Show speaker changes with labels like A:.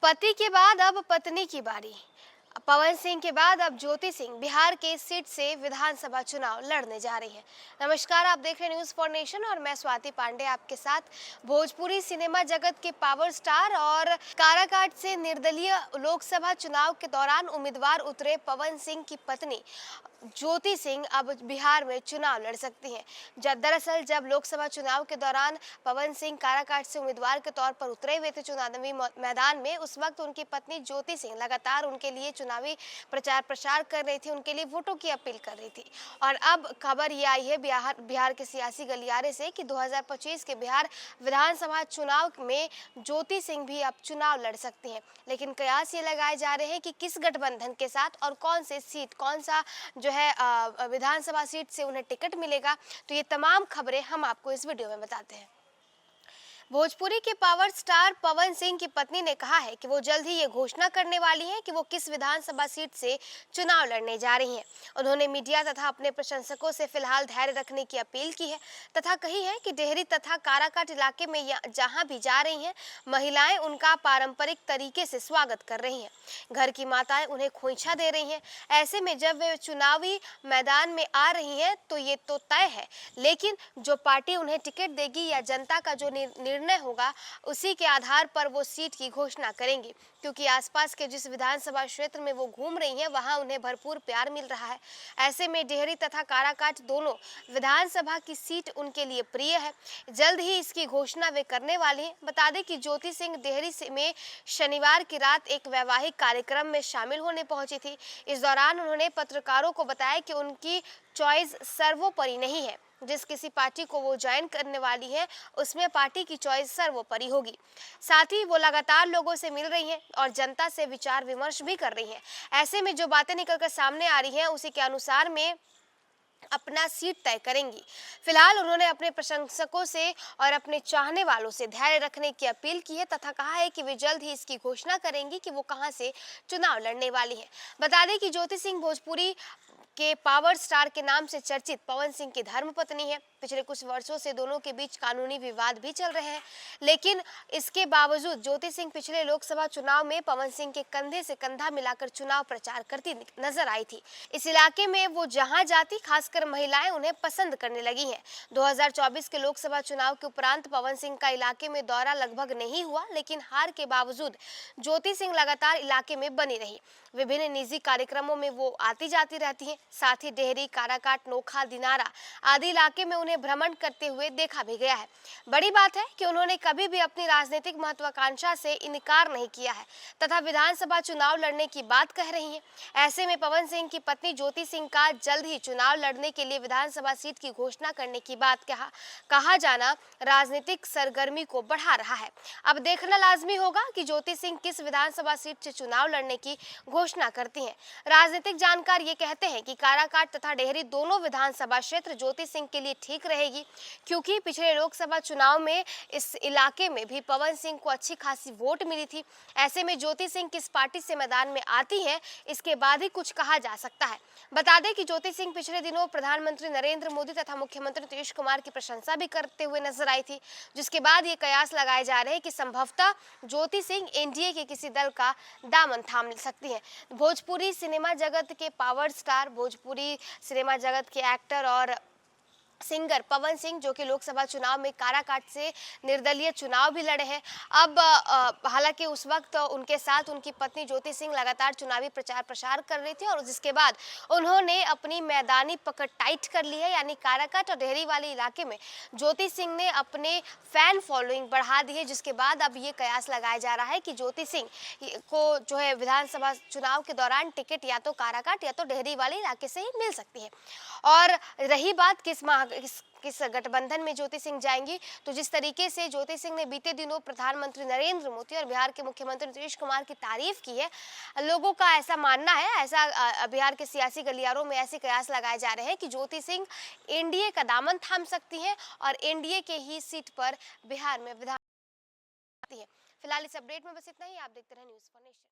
A: पति के बाद अब पत्नी की बारी। पवन सिंह के बाद अब ज्योति सिंह बिहार के इस सीट से विधानसभा चुनाव लड़ने जा रही हैं। नमस्कार, आप देख रहे हैं न्यूज़ फॉर नेशन और मैं स्वाति पांडे आपके साथ। भोजपुरी सिनेमा जगत के पावर स्टार और काराकाट से निर्दलीय लोकसभा चुनाव के दौरान उम्मीदवार उतरे पवन सिंह की पत्नी ज्योति सिंह अब बिहार में चुनाव लड़ सकती हैं। दरअसल जब लोकसभा चुनाव के दौरान पवन सिंह काराकाट से उम्मीदवार के तौर पर उतरे हुए थे चुनावी मैदान में, उस वक्त उनकी पत्नी ज्योति सिंह लगातार उनके लिए चुनावी प्रचार प्रसार कर रही थी, उनके लिए वोटों की अपील कर रही थी। और अब खबर ये आई है बिहार के सियासी गलियारे से कि 2025 के बिहार विधानसभा चुनाव में ज्योति सिंह भी अब चुनाव लड़ सकती हैं। लेकिन कयास ये लगाए जा रहे हैं कि किस गठबंधन के साथ और कौन से सीट, कौन सा जो है विधानसभा सीट से उन्हें टिकट मिलेगा। तो ये तमाम खबरें हम आपको इस वीडियो में बताते हैं। भोजपुरी के पावर स्टार पवन सिंह की पत्नी ने कहा है कि वो जल्द ही ये घोषणा करने वाली हैं कि वो किस विधानसभा सीट से चुनाव लड़ने जा रही हैं। उन्होंने मीडिया तथा अपने प्रशंसकों से फिलहाल धैर्य रखने की अपील की है तथा कही है कि डेहरी तथा काराकाट इलाके में जहां भी जा रही हैं, महिलाएं उनका पारंपरिक तरीके से स्वागत कर रही हैं। घर की माताएं उन्हें खोइंछा दे रही हैं। ऐसे में जब वे चुनावी मैदान में आ रही हैं तो ये तो तय है, लेकिन जो पार्टी उन्हें टिकट देगी या जनता का जो निर्णय होगा उसी के आधार पर वो सीट की घोषणा करेंगी, क्योंकि आसपास के जिस विधानसभा क्षेत्र में वो घूम रही हैं वहां उन्हें भरपूर प्यार मिल रहा है। ऐसे में डेहरी तथा काराकाट दोनों विधानसभा की सीट उनके लिए प्रिय है। जल्द ही इसकी घोषणा वे करने वाली हैं। बता दें कि ज्योति सिंह डेहरी में शनिवार की रात एक वैवाहिक कार्यक्रम में शामिल होने पहुंची थी। इस दौरान उन्होंने पत्रकारों को बताया कि उनकी चॉइस सर्वोपरि नहीं है। जिस किसी पार्टी को वो ज्वाइन करने वाली है उसमें पार्टी की चॉइस सर्वोपरि होगी। साथ ही वो लगातार लोगों से मिल रही हैं और जनता से विचार विमर्श भी कर रही हैं। ऐसे में जो बातें निकलकर सामने आ रही हैं उसी के अनुसार में अपना सीट तय करेंगी। फिलहाल उन्होंने अपने प्रशंसकों से और अपने चाहने वालों से धैर्य रखने की अपील की है तथा कहा है कि वे जल्द ही इसकी घोषणा करेंगी कि वो कहां से चुनाव लड़ने वाली है। बता दें कि ज्योति सिंह भोजपुरी के पावर स्टार के नाम से चर्चित पवन सिंह की धर्मपत्नी है। पिछले कुछ वर्षों से दोनों के बीच कानूनी विवाद भी चल रहे हैं, लेकिन इसके बावजूद ज्योति सिंह पिछले लोकसभा चुनाव में पवन सिंह के कंधे से कंधा मिलाकर चुनाव प्रचार करती नजर आई थी। इस इलाके में वो जहां जाती, खासकर महिलाएं उन्हें पसंद करने लगी हैं। 2024 के लोकसभा चुनाव के उपरांत पवन सिंह का इलाके में दौरा लगभग नहीं हुआ, लेकिन हार के बावजूद ज्योति सिंह लगातार इलाके में बनी रही। विभिन्न निजी कार्यक्रमों में वो आती जाती रहती हैं। साथ ही डेहरी, काराकाट, नोखा, दिनारा आदि इलाके में उन्हें भ्रमण करते हुए देखा भी गया है। बड़ी बात है कि उन्होंने कभी भी अपनी राजनीतिक महत्वाकांक्षा से इनकार नहीं किया है तथा विधानसभा चुनाव लड़ने की बात कह रही हैं। ऐसे में पवन सिंह की पत्नी ज्योति सिंह का जल्द ही चुनाव लड़ने के लिए विधानसभा सीट की घोषणा करने की बात कहा जाना राजनीतिक सरगर्मी को बढ़ा रहा है। अब देखना लाजमी होगा कि ज्योति सिंह किस विधानसभा सीट से चुनाव लड़ने की घोषणा करती हैं। राजनीतिक जानकार ये कहते हैं कि काराकाट तथा डेहरी दोनों विधानसभा क्षेत्र ज्योति सिंह के लिए ठीक रहेगी, क्योंकि पिछले लोकसभा चुनाव में इस इलाके में भी पवन सिंह को अच्छी खासी वोट मिली थी। ऐसे में ज्योति सिंह किस पार्टी से मैदान में आती हैं, इसके बाद ही कुछ कहा जा सकता है। बता दें कि ज्योति सिंह पिछले दिनों प्रधानमंत्री नरेंद्र मोदी तथा मुख्यमंत्री नीतीश कुमार की प्रशंसा भी करते हुए नजर आई थी, जिसके बाद ये कयास लगाए जा रहे हैं कि संभवतः ज्योति सिंह एनडीए के किसी दल का दामन थाम सकती हैं। भोजपुरी सिनेमा जगत के पावर स्टार, भोजपुरी सिनेमा जगत के एक्टर और सिंगर पवन सिंह, जो कि लोकसभा चुनाव में काराकाट से निर्दलीय चुनाव भी लड़े हैं। अब हालांकि उस वक्त उनके साथ उनकी पत्नी ज्योति सिंह लगातार चुनावी प्रचार प्रसार कर रही थी और जिसके बाद उन्होंने अपनी मैदानी पकड़ टाइट कर ली है, यानी काराकाट और डेहरी वाले इलाके में ज्योति सिंह ने अपने फैन फॉलोइंग बढ़ा दी है, जिसके बाद अब ये कयास लगाया जा रहा है कि ज्योति सिंह को जो है विधानसभा चुनाव के दौरान टिकट या तो काराकाट या तो डेहरी वाले इलाके से ही मिल सकती है। और रही बात किस गठबंधन में ज्योति सिंह जाएंगी, तो जिस तरीके से ज्योति सिंह ने बीते दिनों प्रधानमंत्री नरेंद्र मोदी और बिहार के मुख्यमंत्री नीतीश कुमार की तारीफ की है, लोगों का ऐसा मानना है, ऐसा बिहार के सियासी गलियारों में ऐसे कयास लगाए जा रहे हैं कि ज्योति सिंह एनडीए का दामन थाम सकती हैं और एनडीए के ही सीट पर बिहार में विधान आती है। फिलहाल इस अपडेट में बस इतना ही। आप देखते रहे न्यूज़ फॉर नेशन।